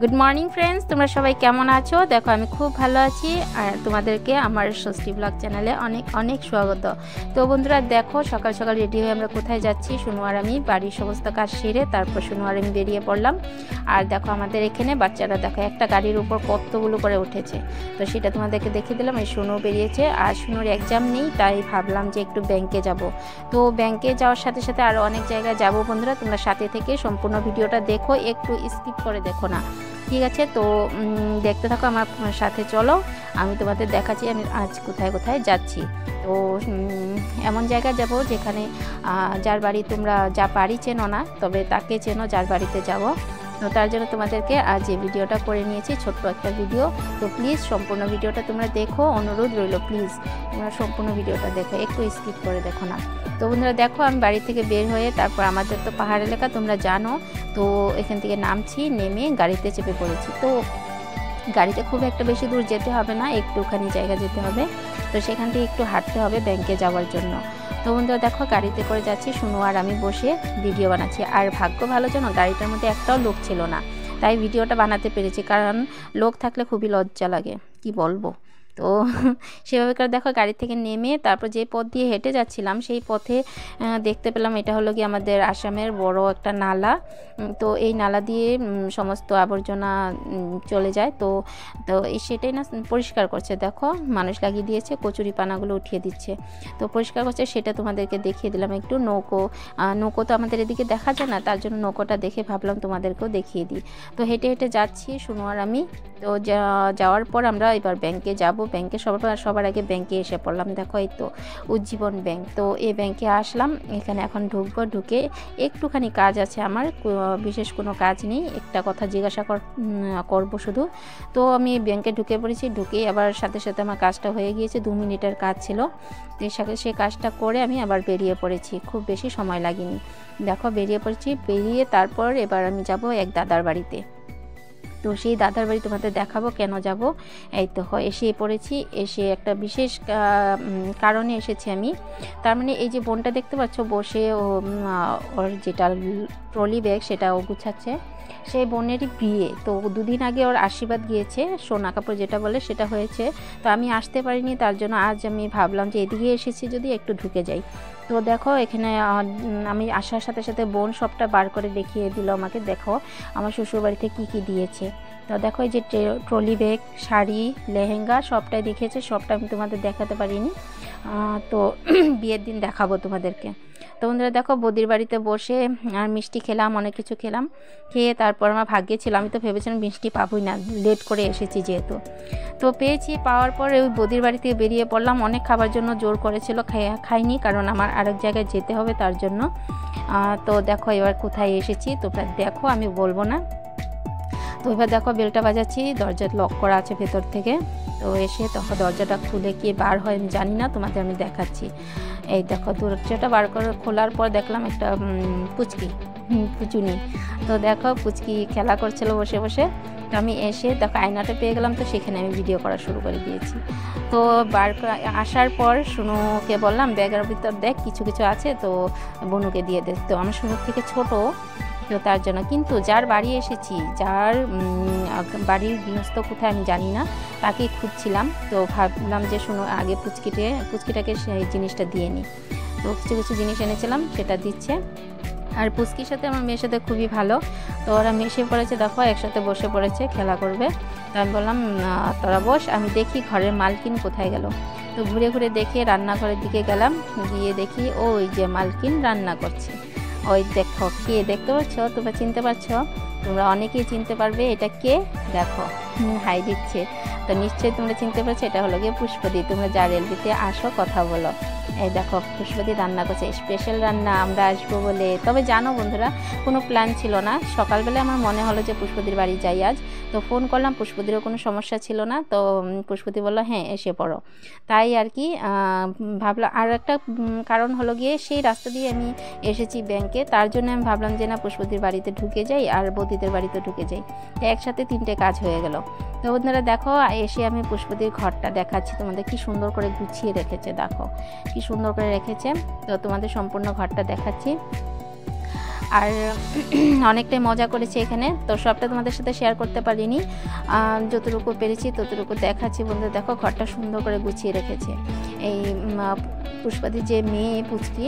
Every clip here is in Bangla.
গুড মর্নিং ফ্রেন্ডস, তোমরা সবাই কেমন আছো? দেখো আমি খুব ভালো আছি আর তোমাদেরকে আমার ষষ্ঠী ব্লগ চ্যানেলে অনেক অনেক স্বাগত। তো বন্ধুরা দেখো, সকাল সকাল রেডি হয়ে আমরা কোথায় যাচ্ছি। শুনু আর আমি বাড়ির সমস্ত কাজ সেরে তারপর শুনু আর আমি বেরিয়ে পড়লাম। আর দেখো আমাদের এখানে বাচ্চারা দেখো একটা গাড়ির উপর কতগুলো করে উঠেছে, তো সেটা তোমাদেরকে দেখিয়ে দিলাম। এই শুনু বেরিয়েছে আর শুনুর এক্সাম নেই, তাই ভাবলাম যে একটু ব্যাংকে যাব। তো ব্যাংকে যাওয়ার সাথে সাথে আরও অনেক জায়গায় যাব। বন্ধুরা তোমরা সাথে থেকে সম্পূর্ণ ভিডিওটা দেখো, একটু স্কিপ করে দেখো না, ঠিক আছে? তো দেখতে থাকো আমার সাথে, চলো আমি তোমাদের দেখাচ্ছি আমি আজ কোথায় কোথায় যাচ্ছি। তো এমন জায়গায় যাব যেখানে যার বাড়ি তোমরা যা বাড়ি চেনো না, তবে তাকে চেনো যার বাড়িতে যাব। তো তার জন্য তোমাদেরকে আজ এই ভিডিওটা করে নিয়েছি, ছোট্ট একটা ভিডিও। তো প্লিজ সম্পূর্ণ ভিডিওটা তোমরা দেখো, অনুরোধ রইল প্লিজ তোমরা সম্পূর্ণ ভিডিওটা দেখো, একটু স্কিপ করে দেখো না। তো বন্ধুরা দেখো আমি বাড়ি থেকে বের হয়ে তারপর আমাদের তো পাহাড় এলাকা তোমরা জানো, তো এখান থেকে নামছি, নেমে গাড়িতে চেপে পড়েছি। তো গাড়িতে খুব একটা বেশি দূর যেতে হবে না, একটুখানি জায়গা যেতে হবে, তো সেখান থেকে একটু হাঁটতে হবে ব্যাংকে যাওয়ার জন্য। তো বন্ধুরা দেখো গাড়িতে করে যাচ্ছি, শুনু আর আমি বসে ভিডিও বানাচ্ছি। আর ভাগ্য ভালো যেন গাড়িটার মধ্যে একটাও লোক ছিল না, তাই ভিডিওটা বানাতে পেরেছি, কারণ লোক থাকলে খুবই লজ্জা লাগে, কি বলবো। তো সেভাবে করে দেখো গাড়ি থেকে নেমে তারপর যে পথ দিয়ে হেঁটে যাচ্ছিলাম সেই পথে দেখতে পেলাম এটা হলো কি আমাদের আসামের বড় একটা নালা। তো এই নালা দিয়ে সমস্ত আবর্জনা চলে যায়। তো তো সেটাই না পরিষ্কার করছে, দেখো মানুষ লাগিয়ে দিয়েছে, কচুরি পানাগুলো উঠিয়ে দিচ্ছে, তো পরিষ্কার করছে, সেটা তোমাদেরকে দেখিয়ে দিলাম একটু। নৌকো তো আমাদের এদিকে দেখা যায় না, তার জন্য নৌকোটা দেখে ভাবলাম তোমাদেরকেও দেখিয়ে দিই। তো হেঁটে হেঁটে যাচ্ছি শুনু আর আমি। তো যাওয়ার পর আমরা এবার ব্যাংকে যাব। ব্যাংকে সবার আগে ব্যাংকে এসে পড়লাম, দেখো এই তো উজ্জীবন ব্যাংক। তো এই ব্যাংকে আসলাম, এখানে এখন ঢুকবো। ঢুকে একটুখানি কাজ আছে আমার, বিশেষ কোনো কাজ নেই, একটা কথা জিজ্ঞাসা করব শুধু। তো আমি ব্যাংকে ঢুকে পড়েছি, ঢুকেই আবার সাথে সাথে আমার কাজটা হয়ে গিয়েছে, 2 মিনিটের কাজ ছিল। তো সেই কাজটা করে আমি আবার বেরিয়ে পড়েছি, খুব বেশি সময় লাগেনি। দেখো বেরিয়ে পড়েছি, বেরিয়ে তারপর এবার আমি যাব এক দাদার বাড়িতে। তো সেই দাদার বাড়ি তোমাদের দেখাবো কেন যাব। এই তো এসে পড়েছি, এসে একটা বিশেষ কারণে এসেছি আমি। তার মানে এই যে বোনটা দেখতে পাচ্ছ বসে, ওর যেটা ট্রলি ব্যাগ সেটা ও গুছাচ্ছে, সেই বোনেরই বিয়ে। তো 2 দিন আগে ওর আশীর্বাদ গিয়েছে, সোনা কাপড় যেটা বলে সেটা হয়েছে। তো আমি আসতে পারিনি, তার জন্য আজ আমি ভাবলাম যে এদিকে এসেছি যদি একটু ঢুকে যাই। তো দেখো এখানে আমি আসার সাথে সাথে বোন সবটা বার করে দেখিয়ে দিল আমাকে, দেখো আমার শ্বশুরবাড়িতে কী কী দিয়েছে। তো দেখো এই যে ট্রলি ব্যাগ, শাড়ি, লেহেঙ্গা সবটাই দেখিয়েছে, সবটা আমি তোমাদের দেখাতে পারিনি, তো বিয়ের দিন দেখাবো তোমাদেরকে। তো বন্ধুরা দেখো বৌদির বাড়িতে বসে আর মিষ্টি খেলাম, অনেক কিছু খেলাম, খেয়ে তারপর আমার ভাগ্যে ছিল, আমি তো ভেবেছিলাম মিষ্টি পাবোই না, লেট করে এসেছি যেহেতু। তো পেয়েছি, পাওয়ার পর ওই বৌদির বাড়ি থেকে বেরিয়ে পড়লাম। অনেক খাবার জন্য জোর করেছিল, খাইনি, কারণ আমার আরেক জায়গায় যেতে হবে তার জন্য। তো দেখো এবার কোথায় এসেছি তোমরা দেখো, আমি বলবো না। তো এবার দেখো বেলটা বাজাচ্ছি, দরজা লক করা আছে ভেতর থেকে। তো এসে তখন দরজাটা খুলে কি বার হয় আমি জানি না, তোমাদের আমি দেখাচ্ছি। এই দেখো দরজাটা বার করে খোলার পর দেখলাম একটা পুচুনি। তো দেখো পুচকি খেলা করছিল বসে বসে। তো আমি এসে দেখো আয়নাটা পেয়ে গেলাম, তো সেখানে আমি ভিডিও করা শুরু করে দিয়েছি। তো আসার পর শুনুকে বললাম ব্যাগের ভিতর দেখ কিছু কিছু আছে, তো বনুকে দিয়ে দে। তো আমার শুনুর থেকে ছোট, তো তার জন্য, কিন্তু যার বাড়ি এসেছি, যার বাড়ির গৃহস্থ কোথায় আমি জানি না, তাকে খুঁজছিলাম। তো ভাবলাম যে শুনো আগে পুচকিটাকে সেই জিনিসটা দিয়ে নিই। তো কিছু কিছু জিনিস এনেছিলাম, সেটা দিচ্ছে। আর পুচকির সাথে আমার মেয়ের সাথে খুবই ভালো, তো ওরা মিশে পড়েছে, দেখো একসাথে বসে পড়েছে, খেলা করবে। তো আমি বললাম তোরা বস, আমি দেখি ঘরের মালকিন কোথায় গেল। তো ঘুরে ঘুরে দেখে রান্নাঘরের দিকে গেলাম, গিয়ে দেখি ওই যে মালকিন রান্না করছে। ওই দেখো কে দেখতে পাচ্ছ, তোমরা চিনতে পারছো, তোমরা অনেকেই চিনতে পারবে এটা কে, দেখো হাই দিচ্ছে। তো নিশ্চয়ই তোমরা চিনতে পারছো, এটা হলো গিয়ে পুষ্পদি। তোমরা যা রেলবিতে আসো কথা বলো, এই দেখো পুষ্পদি রান্না করছে, স্পেশাল রান্না, আমরা আসবো বলে। তবে জানো বন্ধুরা কোনো প্ল্যান ছিল না, সকালবেলা আমার মনে হলো যে পুষ্পদির বাড়ি যাই আজ। তো ফোন করলাম, পুষ্পদিরও কোনো সমস্যা ছিল না, তো পুষ্পদি বললো হ্যাঁ এসে পড়ো। তাই আর কি ভাবলাম। আর একটা কারণ হলো গিয়ে সেই রাস্তা দিয়ে আমি এসেছি ব্যাংকে, তার জন্য আমি ভাবলাম যে না পুষ্পদির বাড়িতে ঢুকে যাই আর বৌদিদের বাড়িতে ঢুকে যাই, একসাথে 3টে কাজ হয়ে গেল। তো বন্ধুরা দেখো এসে আমি পুষ্পদির ঘরটা দেখাচ্ছি তোমাদের, কি সুন্দর করে গুছিয়ে রেখেছে, দেখো কি সুন্দর করে রেখেছে। তো তোমাদের সম্পূর্ণ ঘরটা দেখাচ্ছি। আর অনেকটাই মজা করেছি এখানে। তো সবটা তোমাদের সাথে শেয়ার করতে পারিনি, যতটুকু পেরেছি ততটুকু দেখাচ্ছি। বন্ধু দেখো ঘরটা সুন্দর করে গুছিয়ে রেখেছে। এই পুষ্পাদির যে মেয়ে পুচকি,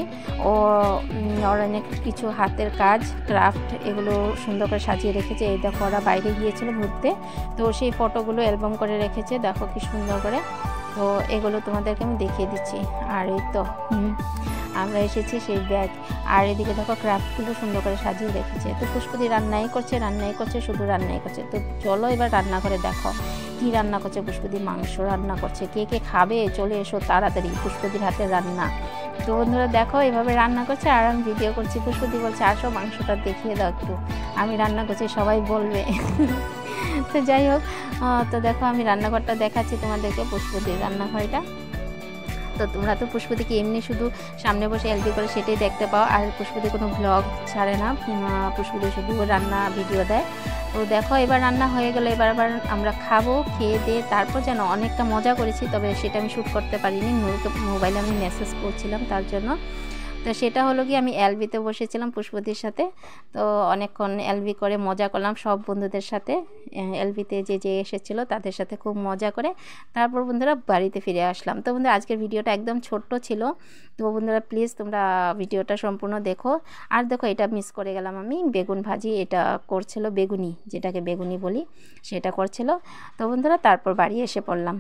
ওর অনেক কিছু হাতের কাজ, ক্রাফট, এগুলো সুন্দর করে সাজিয়ে রেখেছে। এই দেখো ওরা বাইরে গিয়েছিল ঘুরতে, তো সেই ফটোগুলো অ্যালবাম করে রেখেছে, দেখো কি সুন্দর করে। তো এগুলো তোমাদেরকে আমি দেখিয়ে দিচ্ছি। আর এই তো আমরা এসেছি সেই ব্যাগ। আর এদিকে দেখো ক্রাফটগুলো সুন্দর করে সাজিয়ে রেখেছে। তো পুষ্পদি রান্নাই করছে, শুধু রান্নাই করছে। তো চলো এবার রান্না করে দেখো কি রান্না করছে পুষ্পদি। মাংস রান্না করছে। কে কে খাবে চলে এসো তাড়াতাড়ি, পুষ্পদির হাতের রান্না। তো বন্ধুরা দেখো এভাবে রান্না করছে আর আমি ভিডিও করছি। পুষ্পদি বলছে আসো মাংসটা দেখিয়ে দাও একটু, আমি রান্না করছি সবাই বলবে। তো যাই হোক, তো দেখো আমি রান্নাঘরটা দেখাচ্ছি তোমাদেরকে, পুষ্পদির রান্নাঘরটা। তো তোমরা তো পুষ্পদিকে এমনি শুধু সামনে বসে এলবি করে সেটাই দেখতে পাও, আর পুষ্পদি কোনো ব্লগ ছাড়ে না, পুষ্পদি শুধু রান্না ভিডিও দেয়। তো দেখো এবার রান্না হয়ে গেলে এবার আবার আমরা খাবো, খেয়ে দিয়ে তারপর যেন অনেকটা মজা করেছি, তবে সেটা আমি শ্যুট করতে পারিনি, নুরুকে মোবাইলে আমি মেসেজ করছিলাম তার জন্য। তো সেটা হলো কি আমি এলবিতে বসেছিলাম পুষ্পদির সাথে। তো অনেকক্ষণ এলবি করে মজা করলাম সব বন্ধুদের সাথে। এলবিতে যে এসেছিলো তাদের সাথে খুব মজা করে তারপর বন্ধুরা বাড়িতে ফিরে আসলাম। তো বন্ধুরা আজকের ভিডিওটা একদম ছোট্ট ছিল। তো বন্ধুরা প্লিজ তোমরা ভিডিওটা সম্পূর্ণ দেখো। আর দেখো এটা মিস করে গেলাম আমি, বেগুন ভাজি এটা করছিল, বেগুনি যেটাকে বেগুনি বলি সেটা করছিল। তো বন্ধুরা তারপর বাড়ি এসে পড়লাম।